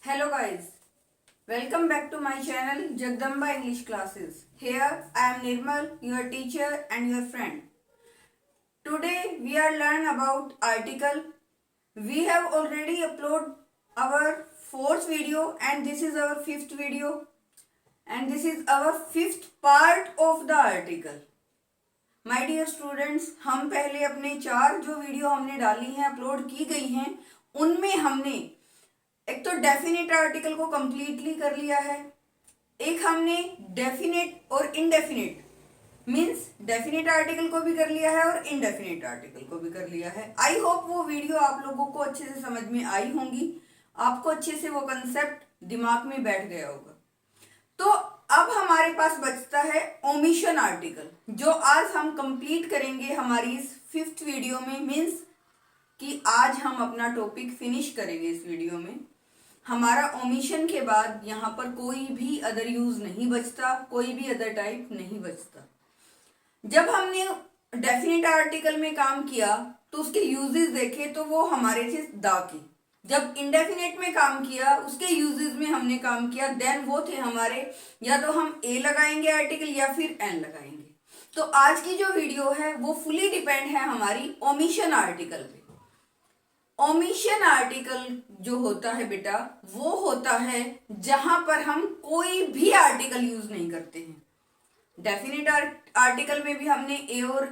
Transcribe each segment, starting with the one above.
Hello guys, welcome back to my channel Jagdamba English Classes. Here I am Nirmal, your teacher and your friend. Today we are learn about article. We have already upload our fourth video and this is our fifth video and this is our fifth part of the article. My dear students, हम पहले अपने 4 जो video हमने डाली हैं upload की गई हैं उनमें हमने एक तो डेफिनेट आर्टिकल को कंप्लीटली कर लिया है, एक हमने डेफिनेट और इनडेफिनेट मींस डेफिनेट आर्टिकल को भी कर लिया है और इनडेफिनेट आर्टिकल को भी कर लिया है। आई होप वो वीडियो आप लोगों को अच्छे से समझ में आई होंगी, आपको अच्छे से वो कंसेप्ट दिमाग में बैठ गया होगा। तो अब हमारे पास बचता है ओमिशन आर्टिकल, जो आज हम कंप्लीट करेंगे हमारी इस फिफ्थ वीडियो में। मींस कि आज हम अपना टॉपिक फिनिश करेंगे इस वीडियो में। हमारा ओमिशन के बाद यहाँ पर कोई भी अदर यूज नहीं बचता, कोई भी अदर टाइप नहीं बचता। जब हमने डेफिनेट आर्टिकल में काम किया तो उसके यूजेस देखे तो वो हमारे थे द के। जब इंडेफिनेट में काम किया उसके यूजेस में हमने काम किया, देन वो थे हमारे या तो हम ए लगाएंगे आर्टिकल या फिर एन लगाएंगे। तो आज की जो वीडियो है वो फुली डिपेंड है हमारी ओमिशन आर्टिकल पे। ओमिशन आर्टिकल जो होता है बेटा वो होता है जहां पर हम कोई भी आर्टिकल यूज नहीं करते हैं। डेफिनेट आर्टिकल में भी हमने ए और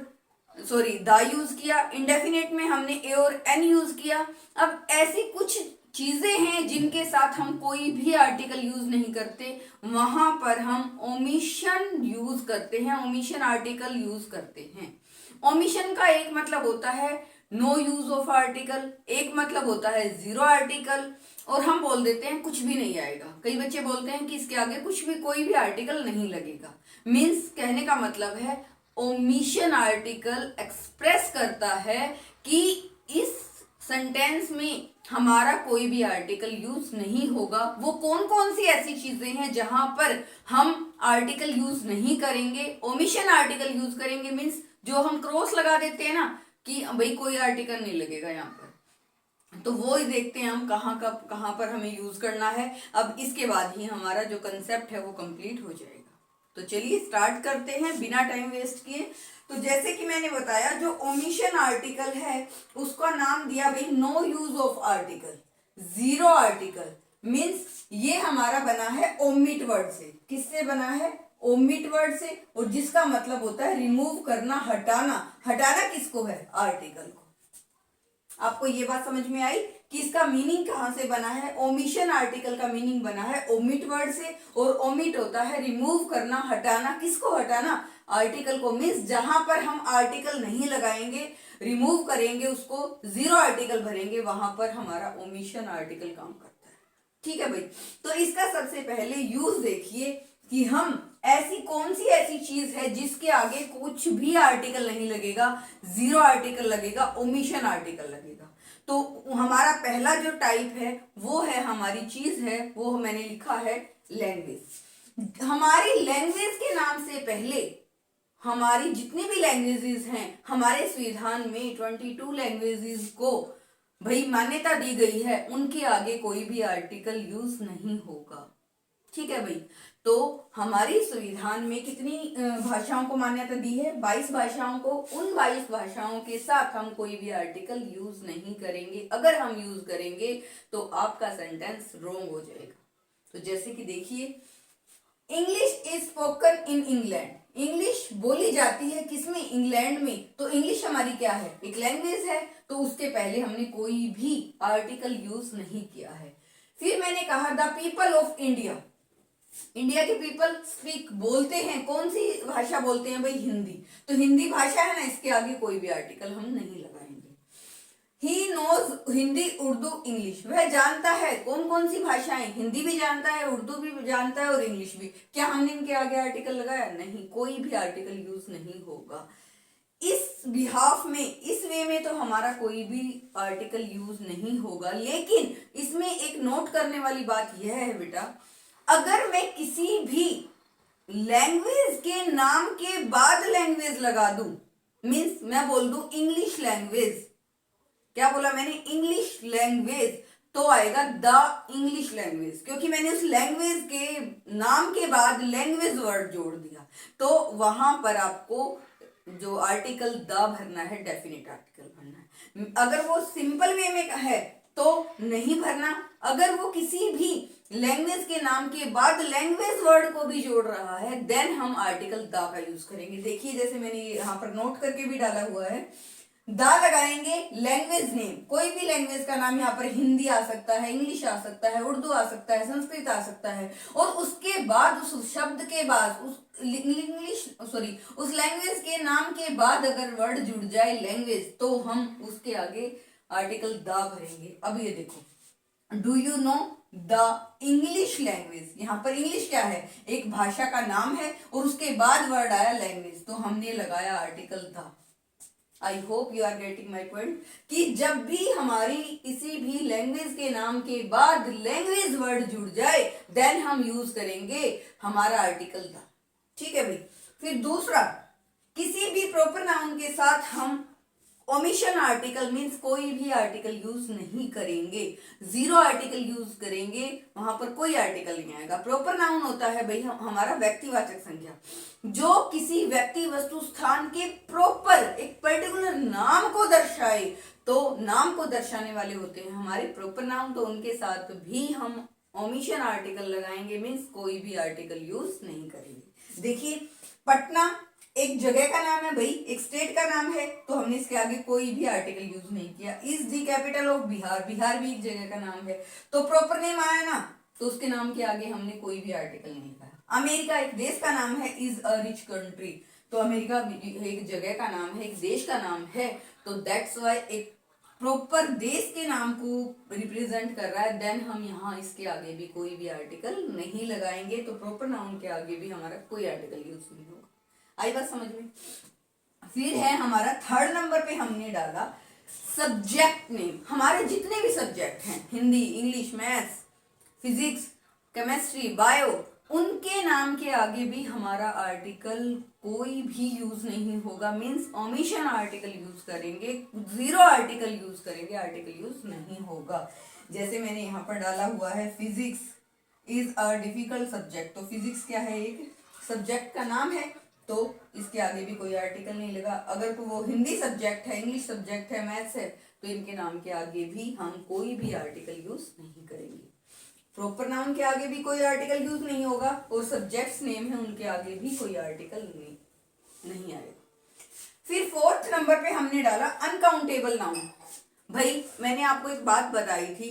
द यूज किया, इंडेफिनेट में हमने ए और एन यूज किया। अब ऐसी कुछ चीजें हैं जिनके साथ हम कोई भी आर्टिकल यूज नहीं करते, वहां पर हम ओमिशन यूज करते हैं, ओमिशन आर्टिकल यूज करते हैं। ओमिशन का एक मतलब होता है नो यूज ऑफ आर्टिकल, एक मतलब होता है जीरो आर्टिकल, और हम बोल देते हैं कुछ भी नहीं आएगा। कई बच्चे बोलते हैं कि इसके आगे कुछ भी कोई भी आर्टिकल नहीं लगेगा। मीन्स कहने का मतलब है ओमिशन आर्टिकल एक्सप्रेस करता है कि इस सेंटेंस में हमारा कोई भी आर्टिकल यूज नहीं होगा। वो कौन कौन सी ऐसी चीजें हैं जहां पर हम आर्टिकल यूज नहीं करेंगे, ओमिशन आर्टिकल यूज करेंगे। मीन्स जो हम क्रॉस लगा देते हैं ना कि भाई कोई आर्टिकल नहीं लगेगा यहाँ पर, तो वो ही देखते हैं हम कहाँ पर हमें यूज करना है। अब इसके बाद ही हमारा जो कंसेप्ट है वो कंप्लीट हो जाएगा। तो चलिए स्टार्ट करते हैं बिना टाइम वेस्ट किए। तो जैसे कि मैंने बताया जो ओमिशन आर्टिकल है उसका नाम दिया भाई no use of article, zero article. Means ये हमारा बना है ओमिट वर्ड से। किससे बना है? ओमिट वर्ड से, और जिसका मतलब होता है रिमूव करना, हटाना। हटाना किसको है? आर्टिकल को। आपको ये बात समझ में आई कि इसका मीनिंग कहां से बना है? ओमिशन आर्टिकल का मीनिंग बना है ओमिट वर्ड से, और ओमिट होता है रिमूव करना, हटाना। किसको हटाना? आर्टिकल को। मीन्स जहां पर हम आर्टिकल नहीं लगाएंगे, रिमूव करेंगे उसको, जीरो आर्टिकल भरेंगे, वहां पर हमारा ओमिशन आर्टिकल काम करता है। ठीक है भाई। तो इसका सबसे पहले यूज देखिए कि हम ऐसी कौन सी ऐसी चीज है जिसके आगे कुछ भी आर्टिकल नहीं लगेगा, जीरो आर्टिकल लगेगा, ओमिशन आर्टिकल लगेगा। तो हमारा पहला जो टाइप है वो है, हमारी चीज है वो मैंने लिखा है लैंग्वेज। हमारी लैंग्वेज के नाम से पहले हमारी जितनी भी लैंग्वेजेस हैं, हमारे संविधान में 22 लैंग्वेजेस को भाई मान्यता दी गई है, उनके आगे कोई भी आर्टिकल यूज नहीं होगा। ठीक है भाई। तो हमारी संविधान में कितनी भाषाओं को मान्यता दी है? 22 भाषाओं को। उन 22 भाषाओं के साथ हम कोई भी आर्टिकल यूज नहीं करेंगे। अगर हम यूज करेंगे तो आपका सेंटेंस रॉन्ग हो जाएगा। तो जैसे कि देखिए, English is spoken in England. English बोली जाती है किसमें? इंग्लैंड में। तो इंग्लिश हमारी क्या है? एक लैंग्वेज है। तो उसके पहले हमने कोई भी आर्टिकल यूज नहीं किया है। फिर मैंने कहा the people of India. India के पीपल स्पीक, बोलते हैं, कौन सी भाषा बोलते हैं भाई? हिंदी। तो हिंदी भाषा है ना, इसके आगे कोई भी आर्टिकल हम नहीं लगाएंगे। He knows Hindi, Urdu, English. वह जानता है कौन कौन सी भाषाएं? हिंदी भी जानता है, उर्दू भी जानता है और इंग्लिश भी। क्या हमने इनके आगे आर्टिकल लगाया? नहीं, कोई भी आर्टिकल यूज नहीं होगा। इस बिहाफ में, इस वे में तो हमारा कोई भी आर्टिकल यूज नहीं होगा। लेकिन इसमें एक नोट करने वाली बात यह है बेटा, अगर मैं किसी भी लैंग्वेज के नाम के बाद लैंग्वेज लगा दूं, मीन्स मैं बोल दूं इंग्लिश लैंग्वेज, क्या बोला मैंने? इंग्लिश लैंग्वेज, तो आएगा द इंग्लिश लैंग्वेज, क्योंकि मैंने उस लैंग्वेज के नाम के बाद लैंग्वेज वर्ड जोड़ दिया, तो वहां पर आपको जो आर्टिकल द भरना है, डेफिनेट आर्टिकल भरना है। अगर वो सिंपल वे में है तो नहीं भरना। अगर वो किसी भी लैंग्वेज के नाम के बाद लैंग्वेज वर्ड को भी जोड़ रहा है, देन हम आर्टिकल द का यूज करेंगे। देखिए जैसे मैंने यहाँ पर नोट करके भी डाला हुआ है, दा लगाएंगे लैंग्वेज नेम, कोई भी लैंग्वेज का नाम, यहाँ पर हिंदी आ सकता है, इंग्लिश आ सकता है, उर्दू आ सकता है, संस्कृत आ सकता है, और उसके बाद उस शब्द के बाद उस लैंग्वेज के नाम के बाद अगर वर्ड जुड़ जाए लैंग्वेज, तो हम उसके आगे आर्टिकल दा भरेंगे। अब ये देखो, do you know the English language, यहाँ पर इंग्लिश क्या है, एक भाषा का नाम है और उसके बाद वर्ड आया लैंग्वेज, तो हमने लगाया article the. I hope you are getting my point, कि जब भी हमारी किसी भी लैंग्वेज के नाम के बाद लैंग्वेज वर्ड जुड़ जाए, देन हम यूज करेंगे हमारा आर्टिकल द। ठीक है भाई। फिर दूसरा, किसी भी प्रॉपर नाउन के साथ हम ओमिशन आर्टिकल मीन्स कोई भी आर्टिकल यूज नहीं करेंगे, जीरो आर्टिकल यूज करेंगे, वहां पर कोई आर्टिकल नहीं आएगा। प्रॉपर नाउन होता है भाई हमारा व्यक्तिवाचक संज्ञा, जो किसी व्यक्ति वस्तु स्थान के प्रॉपर एक पर्टिकुलर नाम को दर्शाए, तो नाम को दर्शाने वाले होते हैं हमारे प्रॉपर नाउन, तो उनके साथ भी हम ओमिशन आर्टिकल लगाएंगे, मीन्स कोई भी आर्टिकल यूज नहीं करेंगे। देखिए पटना एक जगह का नाम है भाई, एक स्टेट का नाम है, तो हमने इसके आगे कोई भी आर्टिकल यूज नहीं किया। Is the capital of Bihar, Bihar भी एक जगह का नाम है, तो प्रॉपर नेम आया ना, तो उसके नाम के आगे हमने कोई भी आर्टिकल नहीं लगाया। अमेरिका एक देश का नाम है, इज अ रिच कंट्री, तो अमेरिका एक जगह का नाम है, एक देश का नाम है, तो दैट्स वाई एक प्रॉपर देश के नाम को रिप्रेजेंट कर रहा है, देन हम यहाँ इसके आगे भी कोई भी आर्टिकल नहीं लगाएंगे, तो प्रॉपर नाउन के आगे भी हमारा कोई आर्टिकल यूज नहीं होगा। आई बात समझ में। फिर है हमारा थर्ड नंबर पे हमने डाला सब्जेक्ट नेम। हमारे जितने भी सब्जेक्ट हैं, Hindi, English, maths, physics, chemistry, bio, उनके नाम के आगे भी हमारा आर्टिकल कोई भी यूज नहीं होगा, मीन्स ओमिशन आर्टिकल यूज करेंगे, जीरो आर्टिकल यूज करेंगे, आर्टिकल यूज नहीं होगा। जैसे मैंने यहाँ पर डाला हुआ है physics is a difficult subject, तो फिजिक्स क्या है, एक सब्जेक्ट का नाम है, तो इसके आगे भी कोई आर्टिकल नहीं लगा। अगर तो वो हिंदी सब्जेक्ट है, इंग्लिश सब्जेक्ट है, मैथ्स है, तो इनके नाम के आगे भी हम कोई भी आर्टिकल यूज नहीं करेंगे। प्रॉपर नाउन के आगे भी कोई आर्टिकल यूज नहीं होगा, और सब्जेक्ट्स नेम है उनके आगे भी कोई आर्टिकल नहीं आएगा। फिर फोर्थ नंबर पे हमने डाला अनकाउंटेबल नाउन। भाई मैंने आपको एक बात बताई थी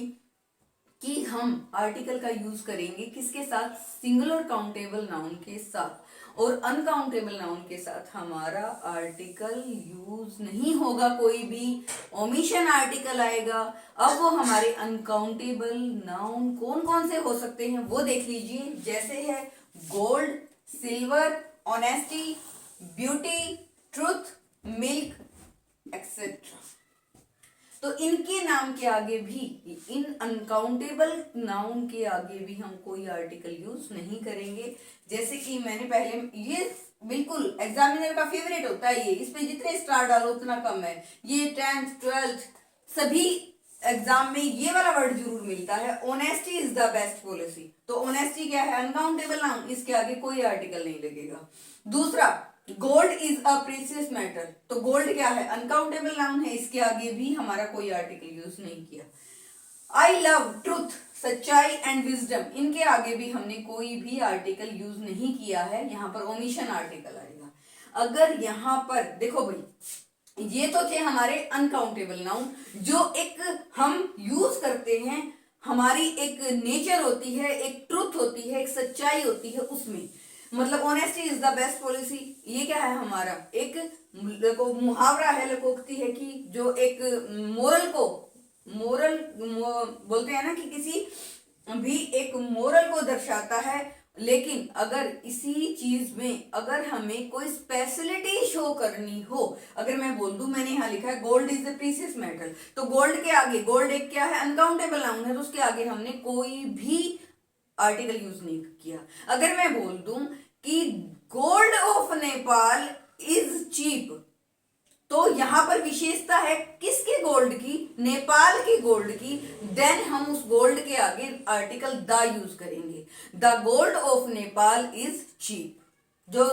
कि हम आर्टिकल का यूज करेंगे किसके साथ, सिंगुलर काउंटेबल नाउन के साथ, और अनकाउंटेबल नाउन के साथ हमारा आर्टिकल यूज नहीं होगा, कोई भी ओमिशन आर्टिकल आएगा। अब वो हमारे अनकाउंटेबल नाउन कौन कौन से हो सकते हैं वो देख लीजिए, जैसे है gold, silver, honesty, beauty, truth, milk etcetera. तो इनके नाम के आगे भी, इन अनकाउंटेबल नाउन के आगे भी हम कोई आर्टिकल यूज नहीं करेंगे। जैसे कि मैंने पहले, ये बिल्कुल एग्जामिनर का फेवरेट होता है, ये इस पे जितने स्टार डालो उतना कम है, ये 10th 12th सभी एग्जाम में ये वाला वर्ड जरूर मिलता है, honesty is the best policy. तो ऑनेस्टी क्या है, अनकाउंटेबल नाउन, इसके आगे कोई आर्टिकल नहीं लगेगा। दूसरा, gold is a precious metal, तो गोल्ड क्या है, अनकाउंटेबल नाउन है, इसके आगे भी हमारा कोई आर्टिकल यूज नहीं किया। आई लव, ट्रुथ, सच्चाई एंड विजडम, इनके आगे भी हमने कोई भी आर्टिकल यूज नहीं किया है, यहाँ पर ओमिशन आर्टिकल आएगा। अगर यहाँ पर देखो भाई, ये तो थे हमारे अनकाउंटेबल नाउन, जो एक हम यूज करते हैं, हमारी एक नेचर होती है, एक ट्रुथ होती है, एक सच्चाई होती है, उसमें मतलब honesty is the best policy, ये क्या है हमारा एक मुहावरा है, लोकोक्ति है, कि जो एक मोरल बोलते हैं ना, कि किसी भी एक मोरल को दर्शाता है। लेकिन अगर इसी चीज में अगर हमें कोई स्पेशलिटी शो करनी हो, अगर मैं बोल दूं, मैंने यहाँ लिखा है gold is the precious metal, तो गोल्ड के आगे, गोल्ड एक क्या है, अनकाउंटेबल नाउन है, तो उसके आगे हमने कोई भी आर्टिकल यूज नहीं किया। अगर मैं बोल दूं कि gold of Nepal is cheap, तो यहाँ पर विशेषता है किसके गोल्ड की, नेपाल के गोल्ड की, देन हम उस गोल्ड के आगे आर्टिकल द यूज करेंगे। The gold of Nepal is cheap. जो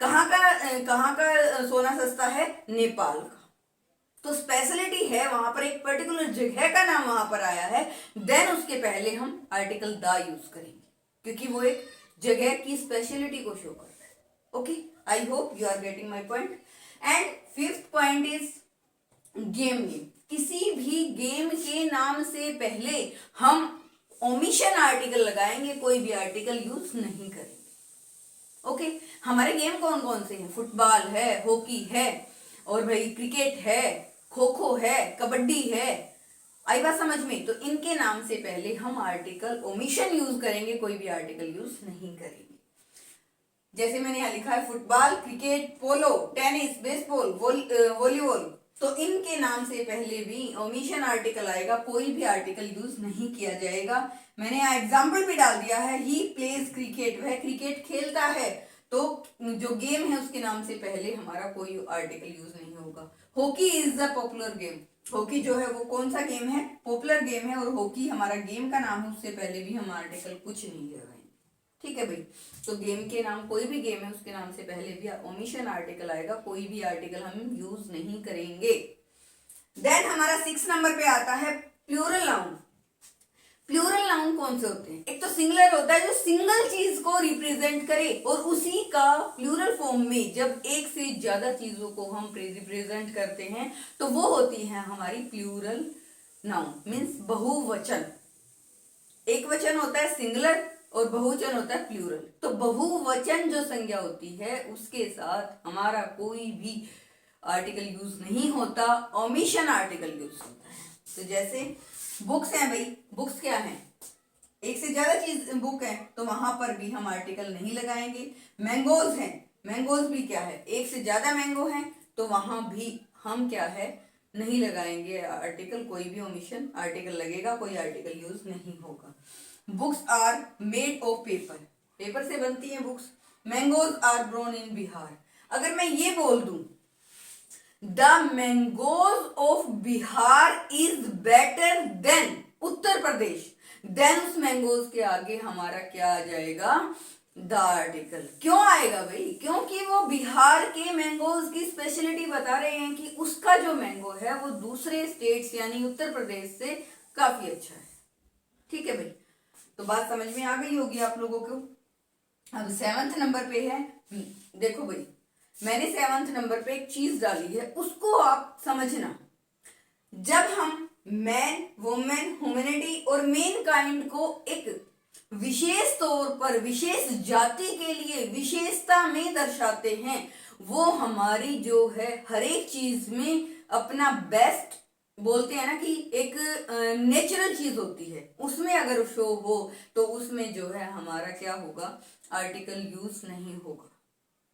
कहाँ का सोना सस्ता है, नेपाल का। तो स्पेशलिटी है वहां पर, एक पर्टिकुलर जगह का नाम वहां पर आया है, देन उसके पहले हम आर्टिकल द यूज करेंगे, क्योंकि वो एक जगह की स्पेशलिटी को शो करता है। Okay, I hope you are getting my point. And fifth point is game name. किसी भी गेम के नाम से पहले हम ओमिशन आर्टिकल लगाएंगे, कोई भी आर्टिकल यूज नहीं करेंगे। ओके, हमारे गेम कौन कौन से हैं, फुटबॉल है, हॉकी है, और भाई क्रिकेट है, खो खो है, कबड्डी है। आई बात समझ में? तो इनके नाम से पहले हम आर्टिकल ओमिशन यूज करेंगे, कोई भी आर्टिकल यूज नहीं करेंगे। जैसे मैंने यहाँ लिखा है फुटबॉल, क्रिकेट, पोलो, टेनिस, बेसबॉल, वॉलीबॉल, तो इनके नाम से पहले भी ओमिशन आर्टिकल आएगा, कोई भी आर्टिकल यूज नहीं किया जाएगा। मैंने यहाँ एग्जाम्पल भी डाल दिया है, ही प्लेज क्रिकेट, वह क्रिकेट खेलता है, तो जो गेम है उसके नाम से पहले हमारा कोई आर्टिकल यूज नहीं होगा। Hockey is the popular game. Hockey जो है वो कौन सा गेम है, पॉपुलर गेम है, और हॉकी हमारा गेम का नाम है, उससे पहले भी हम आर्टिकल कुछ नहीं लगाएंगे। ठीक है भाई, तो गेम के नाम, कोई भी गेम है उसके नाम से पहले भी ओमिशन आर्टिकल आएगा, कोई भी आर्टिकल हम यूज नहीं करेंगे। देन हमारा 6 नंबर पे आता है प्लूरल नाउन। प्लूरल नाउन कौन से होते हैं, एक तो सिंगुलर होता है जो सिंगल चीज को रिप्रेजेंट करे, और उसी का प्लूरल फॉर्म में जब एक से ज्यादा चीजों को हम रिप्रेजेंट करते हैं तो वो होती है हमारी प्लूरल नाउन, मीन्स बहुवचन। एक वचन होता है सिंगुलर और बहुवचन होता है प्लूरल। तो बहुवचन जो संज्ञा होती है उसके साथ हमारा कोई भी आर्टिकल यूज नहीं होता, ओमिशन आर्टिकल यूज होता है। तो जैसे बुक्स हैं भाई, बुक्स क्या है, एक से ज्यादा चीज बुक है, तो वहां पर भी हम आर्टिकल नहीं लगाएंगे। मैंगोज हैं, मैंगोज भी क्या है, एक से ज्यादा मैंगो है, तो वहां भी हम क्या है, नहीं लगाएंगे आर्टिकल, कोई भी ओमिशन आर्टिकल लगेगा, कोई आर्टिकल यूज नहीं होगा। Books are made of paper, paper से बनती है books. Mangoes are grown in Bihar. अगर मैं ये बोल दूं the mangoes of Bihar is better than Uttar Pradesh, then उस मैंगोज के आगे हमारा क्या आ जाएगा, द आर्टिकल। क्यों आएगा भाई, क्योंकि वो बिहार के मैंगोज की स्पेशलिटी बता रहे हैं कि उसका जो मैंगो है वो दूसरे स्टेट्स यानी उत्तर प्रदेश से काफी अच्छा है। ठीक है भाई, तो बात समझ में आ गई होगी आप लोगों को। अब 7th नंबर पे है, देखो भाई मैंने 7th नंबर पे एक चीज डाली है, उसको आप समझना। जब हम मैन, वुमेन, ह्यूमैनिटी और मेन काइंड को एक विशेष तौर पर विशेष जाति के लिए विशेषता में दर्शाते हैं, वो हमारी जो है हर एक चीज में अपना बेस्ट बोलते हैं ना, कि एक नेचुरल चीज होती है, उसमें अगर शो हो तो उसमें जो है हमारा क्या होगा, आर्टिकल यूज नहीं होगा।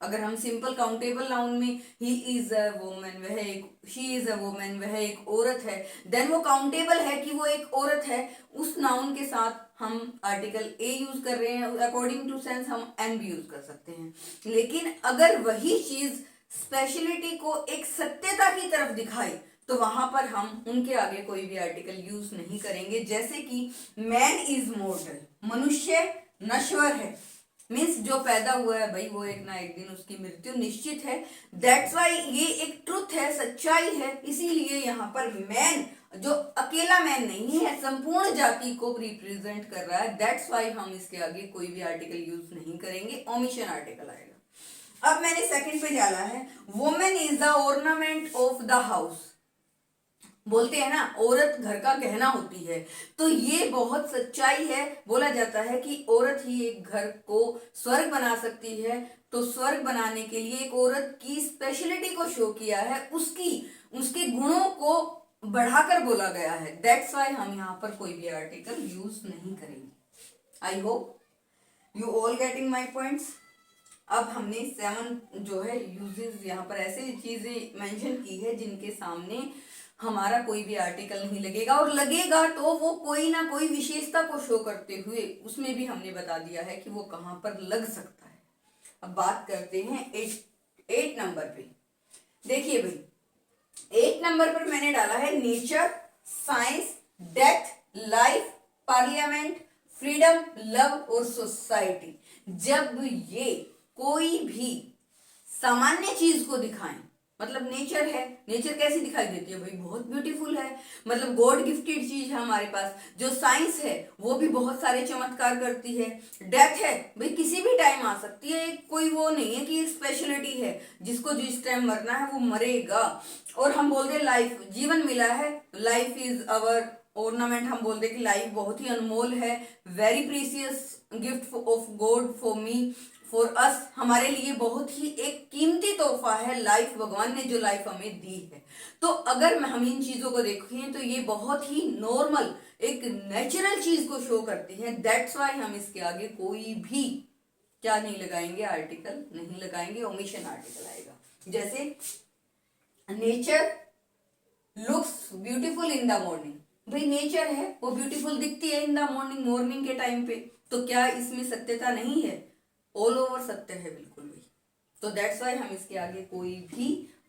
अगर हम सिंपल काउंटेबल नाउन में ही इज अ वुमन, वह एक, शी इज अ वुमन, वह एक औरत है, देन वो काउंटेबल है कि वो एक औरत है, उस नाउन के साथ हम आर्टिकल ए यूज कर रहे हैं, अकॉर्डिंग टू सेंस हम एन भी यूज कर सकते हैं। लेकिन अगर वही चीज स्पेशलिटी को एक सत्यता की तरफ दिखाए तो वहां पर हम उनके आगे कोई भी आर्टिकल यूज नहीं करेंगे। जैसे कि मैन इज मोर्टल, मनुष्य नश्वर है, मीन्स जो पैदा हुआ है भाई वो एक ना एक दिन उसकी मृत्यु निश्चित है। दैट्स वाई ये एक ट्रुथ है, सच्चाई है, इसीलिए यहाँ पर मैन जो अकेला मैन नहीं है, संपूर्ण जाति को रिप्रेजेंट कर रहा है। दैट्स वाई हम इसके आगे कोई भी आर्टिकल यूज नहीं करेंगे, ओमिशन आर्टिकल आएगा। अब मैंने सेकंड पे डाला है women is the ornament of the house. बोलते हैं ना औरत घर का गहना होती है, तो ये बहुत सच्चाई है। बोला जाता है कि औरत ही एक घर को स्वर्ग बना सकती है, तो स्वर्ग बनाने के लिए एक औरत की स्पेशलिटी को शो किया है, उसके गुणों को बढ़ाकर बोला गया है। दैट्स वाई हम यहाँ पर कोई भी आर्टिकल यूज नहीं करेंगे। I hope you all getting my points. अब हमने 7 जो है यूजेस यहाँ पर ऐसे चीजें मेंशन की है जिनके सामने हमारा कोई भी आर्टिकल नहीं लगेगा, और लगेगा तो वो कोई ना कोई विशेषता को शो करते हुए, उसमें भी हमने बता दिया है कि वो कहां पर लग सकता है। अब बात करते हैं 8 नंबर पे। देखिए भाई 8 नंबर पर मैंने डाला है nature, science, death, life, parliament, freedom, love और सोसाइटी। जब ये कोई भी सामान्य चीज को दिखाएं, मतलब नेचर है, नेचर कैसी दिखाई देती है भाई, बहुत ब्यूटीफुल है, मतलब गॉड गिफ्टेड चीज है हमारे पास। जो साइंस है वो भी बहुत सारे चमत्कार करती है। डेथ है भाई, किसी भी टाइम आ सकती है, कोई वो नहीं है कि स्पेशलिटी है, जिसको जिस टाइम मरना है वो मरेगा। और हम बोलते हैं लाइफ, जीवन मिला है, लाइफ इज अवर ऑर्नामेंट। हम बोलते हैं कि लाइफ बहुत ही अनमोल है, very precious gift of God for me, for us, हमारे लिए बहुत ही एक कीमती तोहफा है लाइफ, भगवान ने जो लाइफ हमें दी है। तो अगर हम इन चीजों को देखें तो ये बहुत ही नॉर्मल एक नेचुरल चीज को शो करती है। दैट्स वाई हम इसके आगे कोई भी क्या नहीं लगाएंगे, आर्टिकल नहीं लगाएंगे, ओमिशन आर्टिकल आएगा। जैसे nature looks beautiful in the morning, भाई नेचर है वो ब्यूटीफुल दिखती है इन द मॉर्निंग, मॉर्निंग के टाइम पे, तो क्या इसमें सत्यता नहीं है? ऑल ओवर सत्य है बिल्कुल भी। तो दैट्स वाई हम इसके आगे कोई भी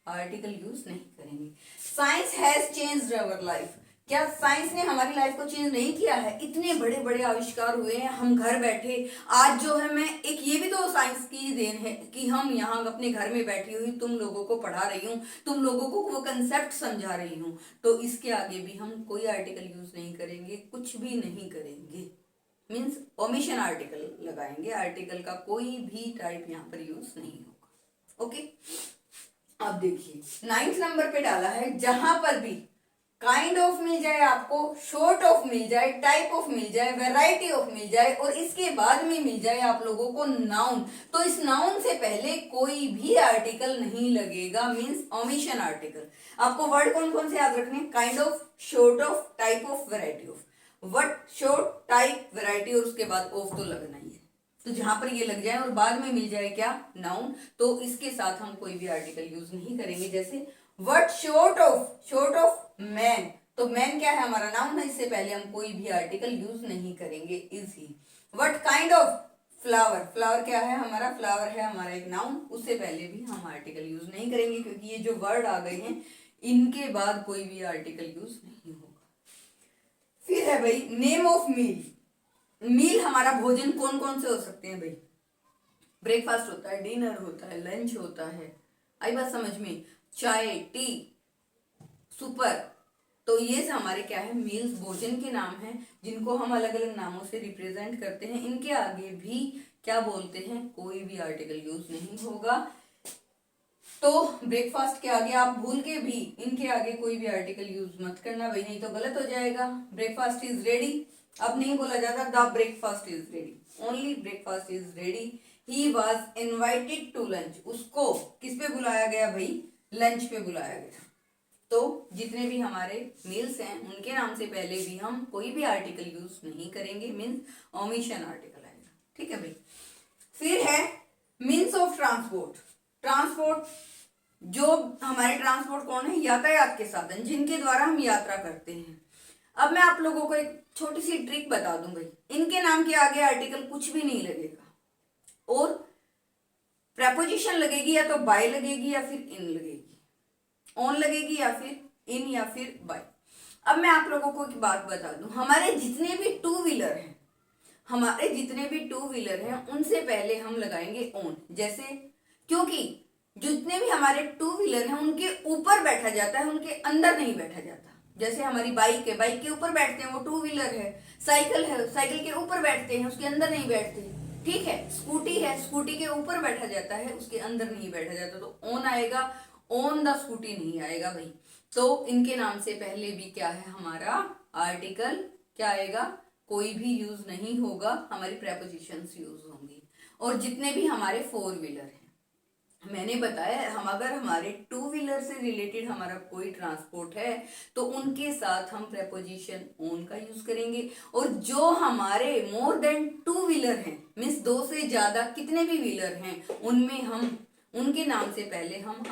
आर्टिकल यूज नहीं करेंगे। Science has changed our life, क्या साइंस ने हमारी लाइफ को चेंज नहीं किया है? इतने बड़े बड़े आविष्कार हुए हैं, हम घर बैठे आज जो है, मैं एक ये भी तो साइंस की देन है कि हम यहाँ अपने घर में बैठी हुई तुम लोगों को पढ़ा रही हूँ, तुम लोगों को वो कंसेप्ट समझा रही हूँ। तो इसके आगे भी हम कोई आर्टिकल यूज नहीं करेंगे, कुछ भी नहीं करेंगे, मीन्स ओमिशन आर्टिकल लगाएंगे, आर्टिकल का कोई भी टाइप यहाँ पर यूज नहीं होगा। ओके, अब देखिए 9th नंबर पे डाला है, जहां पर भी काइंड ऑफ मिल जाए आपको, शॉर्ट ऑफ मिल जाए, टाइप ऑफ मिल जाए, वैरायटी ऑफ मिल जाए और इसके बाद में मिल जाए आप लोगों को नाउन, तो इस नाउन से पहले कोई भी आर्टिकल नहीं लगेगा, मीन्स ओमिशन आर्टिकल। आपको वर्ड कौन कौन से याद रखने? Kind of, short of, type of, variety of. What, short, type, variety और उसके बाद ऑफ तो लगना ही है। तो जहां पर ये लग जाए और बाद में मिल जाए क्या? नाउन, तो इसके साथ हम कोई भी आर्टिकल यूज नहीं करेंगे। जैसे what short of, short of man, तो मैन क्या है? हमारा नाउन है, इससे पहले हम कोई भी आर्टिकल यूज नहीं करेंगे, is he. What kind of flower, flower क्या है हमारा? फ्लावर है हमारा एक नाउन, उससे पहले भी हम आर्टिकल यूज नहीं करेंगे, क्योंकि ये जो वर्ड आ गए हैं इनके बाद कोई भी आर्टिकल यूज नहीं होगा। फिर है भाई नेम ऑफ मील, मील हमारा भोजन कौन कौन से हो सकते हैं भाई? ब्रेकफास्ट होता है, डिनर होता है, लंच होता है, आई बात समझ में? चाय, टी, सुपर, तो ये हमारे क्या है? मील्स, भोजन के नाम हैं, जिनको हम अलग अलग नामों से रिप्रेजेंट करते हैं। इनके आगे भी क्या बोलते हैं? कोई भी आर्टिकल यूज नहीं होगा। तो ब्रेकफास्ट के आगे आप भूल के भी इनके आगे कोई भी आर्टिकल यूज मत करना भाई, नहीं तो गलत हो जाएगा। ब्रेकफास्ट इज रेडी, अब नहीं बोला जाता the breakfast is ready, only breakfast is ready. He was invited to lunch, उसको किस पे बुलाया गया भाई? लंच पे बुलाया गया। तो जितने भी हमारे मील्स हैं उनके नाम से पहले भी हम कोई भी आर्टिकल यूज नहीं करेंगे, मीन्स ओमिशन आर्टिकल आएगा। ठीक है भाई। फिर है मीन्स ऑफ ट्रांसपोर्ट, ट्रांसपोर्ट, जो हमारे ट्रांसपोर्ट कौन है? यातायात के साधन, जिनके द्वारा हम यात्रा करते हैं। अब मैं आप लोगों को एक छोटी सी ट्रिक बता दूं भाई, इनके नाम के आगे आर्टिकल कुछ भी नहीं लगेगा और प्रेपोजिशन लगेगी, या तो बाय लगेगी या फिर इन लगेगी, ऑन लगेगी या फिर इन या फिर बाय। अब मैं आप लोगों को एक बात बता दूं, हमारे जितने भी टू व्हीलर हैं, हमारे जितने भी टू व्हीलर हैं उनसे पहले हम लगाएंगे ऑन। जैसे क्योंकि जितने भी हमारे टू व्हीलर हैं उनके ऊपर बैठा जाता है, उनके अंदर नहीं बैठा जाता। जैसे हमारी बाइक है, बाइक के ऊपर बैठते हैं, वो टू व्हीलर है। साइकिल है, साइकिल के ऊपर बैठते हैं, उसके अंदर नहीं बैठते। ठीक है, स्कूटी है, स्कूटी के ऊपर बैठा जाता है, उसके अंदर नहीं बैठा जाता। तो ऑन आएगा, ऑन द स्कूटी नहीं आएगा भाई। तो इनके नाम से पहले भी क्या है हमारा आर्टिकल, क्या आएगा? कोई भी यूज नहीं होगा, हमारी प्रेपोजिशंस यूज होंगी। और जितने भी हमारे फोर व्हीलर हैं, मैंने बताया हम अगर हमारे टू व्हीलर से रिलेटेड हमारा कोई ट्रांसपोर्ट है तो उनके साथ हम प्रेपोजिशन ऑन का यूज करेंगे। और जो हमारे मोर देन टू व्हीलर हैं, मीन्स दो से ज्यादा कितने भी व्हीलर हैं, उनमें हम उनके नाम से पहले हम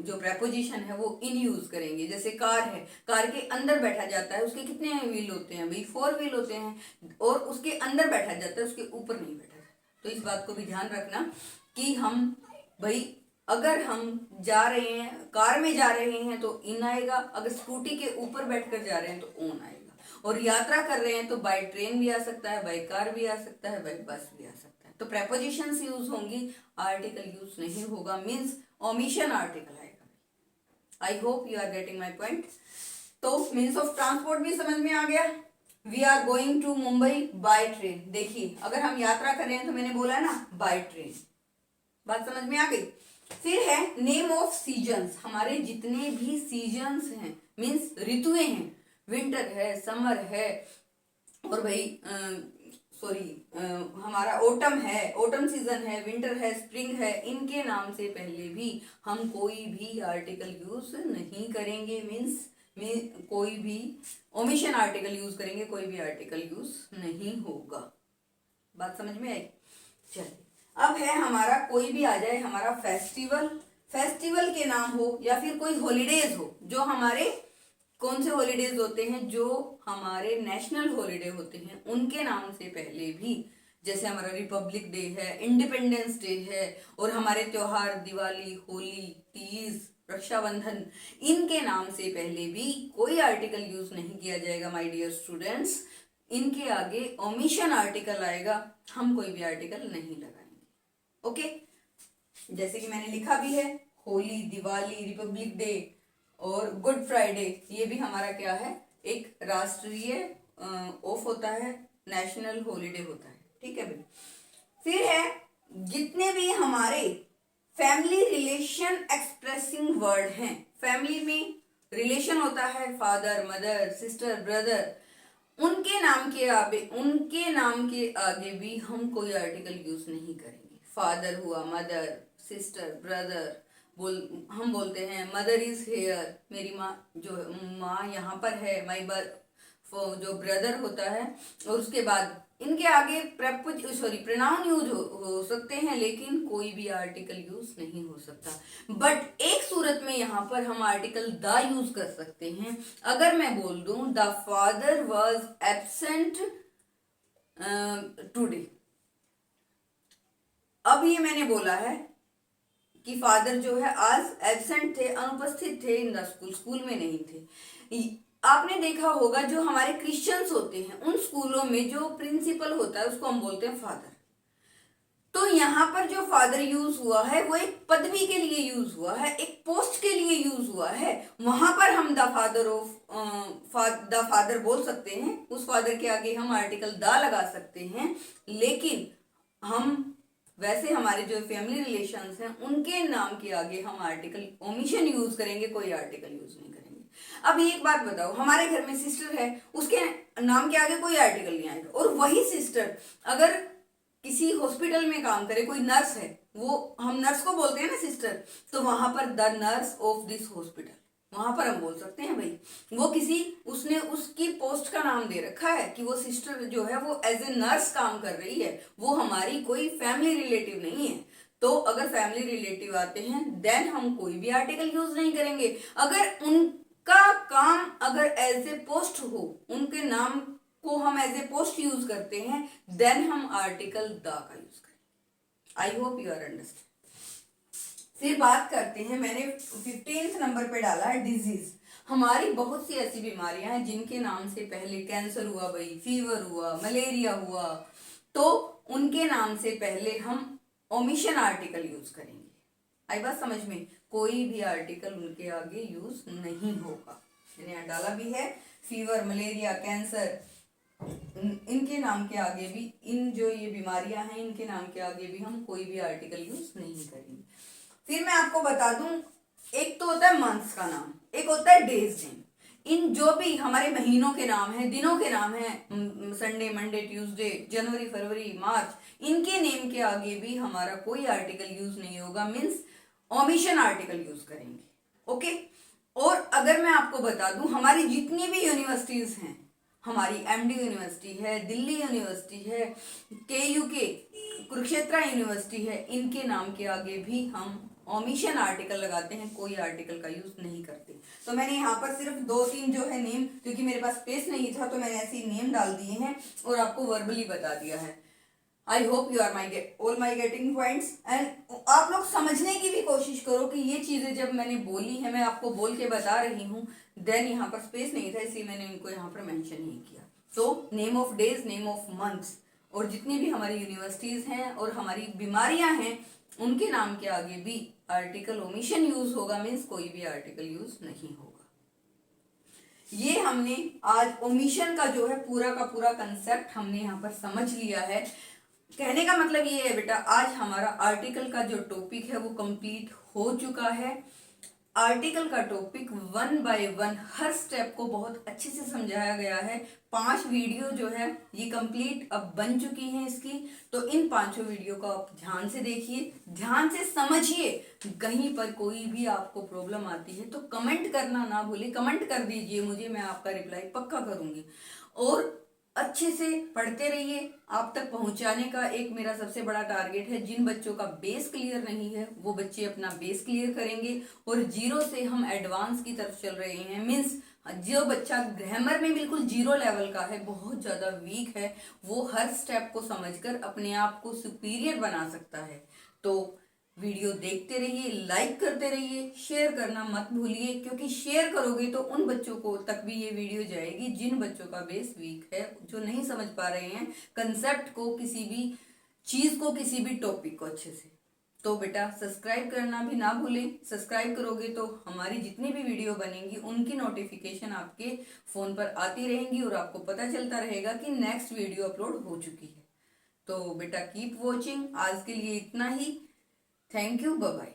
जो प्रेपोजिशन है वो इन यूज करेंगे। जैसे कार है, कार के अंदर बैठा जाता है, उसके कितने व्हील होते हैं भाई? 4 व्हील होते हैं, और उसके अंदर बैठा जाता है, उसके ऊपर नहीं बैठा जाता। तो इस बात को भी ध्यान रखना कि हम भाई अगर हम जा रहे हैं, कार में जा रहे हैं तो इन आएगा, अगर स्कूटी के ऊपर बैठकर जा रहे हैं तो ओन आएगा, और यात्रा कर रहे हैं तो बाय ट्रेन भी आ सकता है, बाय कार भी आ सकता है, बाय बस भी आ सकता है। तो प्रेपोजिशंस यूज होंगी, आर्टिकल यूज नहीं होगा, मीन्स ओमिशन आर्टिकल आएगा। I hope you are getting my point. तो मीन्स ऑफ ट्रांसपोर्ट भी समझ में आ गया। We are going to Mumbai by train. देखिए अगर हम यात्रा कर रहे हैं तो मैंने बोला ना बाय ट्रेन, बात समझ में आ गई। फिर है नेम ऑफ सीजन्स। हमारे जितने भी सीजन्स हैं मीन्स ऋतुएं हैं, विंटर है, समर है, और भाई हमारा ओटम है, ओटम सीजन है, विंटर है, स्प्रिंग है, इनके नाम से पहले भी हम कोई भी आर्टिकल यूज नहीं करेंगे, मीन्स कोई भी ओमिशन आर्टिकल यूज करेंगे, कोई भी आर्टिकल यूज नहीं होगा। बात समझ में आई? चलिए अब है हमारा कोई भी आ जाए, हमारा फेस्टिवल, फेस्टिवल के नाम हो या फिर कोई हॉलीडेज हो, जो हमारे कौन से हॉलीडेज होते हैं, जो हमारे नेशनल हॉलीडे होते हैं, उनके नाम से पहले भी, जैसे हमारा रिपब्लिक डे है, इंडिपेंडेंस डे है, और हमारे त्योहार दिवाली, होली, तीज, रक्षाबंधन, इनके नाम से पहले भी कोई आर्टिकल यूज नहीं किया जाएगा माय डियर स्टूडेंट्स। इनके आगे ओमिशन आर्टिकल आएगा, हम कोई भी आर्टिकल नहीं लगाएंगे। ओके, जैसे कि मैंने लिखा भी है, होली, दिवाली, रिपब्लिक डे और गुड फ्राइडे, ये भी हमारा क्या है, एक राष्ट्रीय ऑफ होता है, नेशनल हॉलीडे होता है। ठीक है भाई। फिर है जितने भी हमारे फैमिली रिलेशन एक्सप्रेसिंग वर्ड हैं, फैमिली में रिलेशन होता है, फादर, मदर, सिस्टर, ब्रदर, उनके नाम के आगे भी हम कोई आर्टिकल यूज नहीं करेंगे। फादर हुआ, मदर, सिस्टर, ब्रदर, हम बोलते हैं मदर इज हेयर, मेरी माँ यहाँ पर है, माई जो ब्रदर होता है, और उसके बाद इनके आगे प्रोनाउन यूज हो सकते हैं, लेकिन कोई भी आर्टिकल यूज नहीं हो सकता। बट एक सूरत में यहाँ पर हम आर्टिकल द यूज कर सकते हैं। अगर मैं बोल दूं the father was absent today, अब ये मैंने बोला है कि फादर जो है आज एब्सेंट थे, अनुपस्थित थे इन द स्कूल, स्कूल में नहीं थे। आपने देखा होगा जो हमारे क्रिश्चियंस होते हैं उन स्कूलों में जो प्रिंसिपल होता है उसको हम बोलते हैं फादर। तो यहाँ पर जो फादर यूज हुआ है वो एक पदवी के लिए यूज हुआ है, एक पोस्ट के लिए यूज हुआ है। वहां पर हम द फादर बोल सकते हैं, उस फादर के आगे हम आर्टिकल द लगा सकते हैं, लेकिन हम वैसे हमारे जो फैमिली रिलेशंस हैं उनके नाम के आगे हम आर्टिकल ओमिशन यूज करेंगे, कोई आर्टिकल यूज नहीं करेंगे। अब एक बात बताओ, हमारे घर में सिस्टर है, उसके नाम के आगे कोई आर्टिकल नहीं आएगा, और वही सिस्टर अगर किसी हॉस्पिटल में काम करे, कोई नर्स है, वो हम नर्स को बोलते हैं ना सिस्टर, तो वहां पर the nurse of this hospital, वहां पर हम बोल सकते हैं भाई, वो उसने उसकी पोस्ट का नाम दे रखा है कि वो सिस्टर जो है वो एज ए नर्स काम कर रही है, वो हमारी कोई फैमिली रिलेटिव नहीं है। तो अगर फैमिली रिलेटिव आते हैं देन हम कोई भी आर्टिकल यूज नहीं करेंगे। अगर उनका काम अगर एज ए पोस्ट हो, उनके नाम को हम एज ए पोस्ट यूज करते हैं, देन हम आर्टिकल द का यूज करेंगे। I hope you are understand. फिर बात करते हैं, मैंने 15th नंबर पे डाला है डिजीज। हमारी बहुत सी ऐसी बीमारियां हैं जिनके नाम से पहले कैंसर हुआ भाई, फीवर हुआ, मलेरिया हुआ, तो उनके नाम से पहले हम ओमिशन आर्टिकल यूज करेंगे। आई बात समझ में? कोई भी आर्टिकल उनके आगे यूज नहीं होगा। मैंने यहाँ डाला भी है, फीवर, मलेरिया, कैंसर, इनके नाम के आगे भी, इन जो ये बीमारियां हैं इनके नाम के आगे भी हम कोई भी आर्टिकल यूज नहीं करेंगे। फिर मैं आपको बता दूं, एक तो होता है मंथ्स का नाम, एक होता है डेज नेम। इन जो भी हमारे महीनों के नाम है, दिनों के नाम है, संडे, मंडे, ट्यूसडे, जनवरी, फरवरी, मार्च, इनके नेम के आगे भी हमारा कोई आर्टिकल यूज नहीं होगा, मीन्स ओमिशन आर्टिकल यूज करेंगे। ओके। और अगर मैं आपको बता दूं, हमारी जितनी भी यूनिवर्सिटीज हैं, हमारी एमडी यूनिवर्सिटी है, दिल्ली यूनिवर्सिटी है, केयूके कुरुक्षेत्र यूनिवर्सिटी है, इनके नाम के आगे भी हम ओमिशन आर्टिकल लगाते हैं, कोई आर्टिकल का यूज नहीं करते। तो मैंने यहाँ पर सिर्फ 2-3 जो है नेम, क्योंकि मेरे पास स्पेस नहीं था तो मैंने ऐसे नेम डाल दिए हैं और आपको वर्बली बता दिया है। I hope you are my getting points and आप लोग समझने की भी कोशिश करो कि ये चीजें जब मैंने बोली है, मैं आपको बोल के बता रही हूँ, देन यहाँ पर स्पेस नहीं था इसलिए मैंने इनको यहाँ पर मेंशन नहीं किया। तो name of days, name of months और जितनी भी हमारी यूनिवर्सिटीज हैं और हमारी बीमारियां हैं उनके नाम के आगे भी आर्टिकल ओमिशन यूज होगा, मीन्स कोई भी आर्टिकल यूज नहीं होगा। ये हमने आज ओमिशन का जो है पूरा का पूरा कंसेप्ट हमने यहाँ पर समझ लिया है। कहने का मतलब ये है बेटा, आज हमारा आर्टिकल का जो टॉपिक है वो कंप्लीट हो चुका है। आर्टिकल का टॉपिक 1 बाय 1 हर स्टेप को बहुत अच्छे से समझाया गया है। 5 वीडियो जो है ये कंप्लीट अब बन चुकी हैं इसकी, तो इन 5 वीडियो को आप ध्यान से देखिए, ध्यान से समझिए। कहीं पर कोई भी आपको प्रॉब्लम आती है तो कमेंट करना ना भूलिए, कमेंट कर दीजिए मुझे, मैं आपका रिप्लाई पक्का करूंगी। और अच्छे से पढ़ते रहिए, आप तक पहुंचाने का एक मेरा सबसे बड़ा टारगेट है। जिन बच्चों का बेस क्लियर नहीं है वो बच्चे अपना बेस क्लियर करेंगे और जीरो से हम एडवांस की तरफ चल रहे हैं। मीन्स जो बच्चा ग्रामर में बिल्कुल जीरो लेवल का है, बहुत ज्यादा वीक है, वो हर स्टेप को समझकर अपने आप को सुपीरियर बना सकता है। तो वीडियो देखते रहिए, लाइक करते रहिए, शेयर करना मत भूलिए, क्योंकि शेयर करोगे तो उन बच्चों को तक भी ये वीडियो जाएगी जिन बच्चों का बेस वीक है, जो नहीं समझ पा रहे हैं कंसेप्ट को, किसी भी चीज को, किसी भी टॉपिक को अच्छे से। तो बेटा सब्सक्राइब करना भी ना भूलें। सब्सक्राइब करोगे तो हमारी जितनी भी वीडियो बनेंगी उनकी नोटिफिकेशन आपके फोन पर आती रहेंगी और आपको पता चलता रहेगा कि नेक्स्ट वीडियो अपलोड हो चुकी है। तो बेटा कीप वॉचिंग। आज के लिए इतना ही। Thank you, bye bye.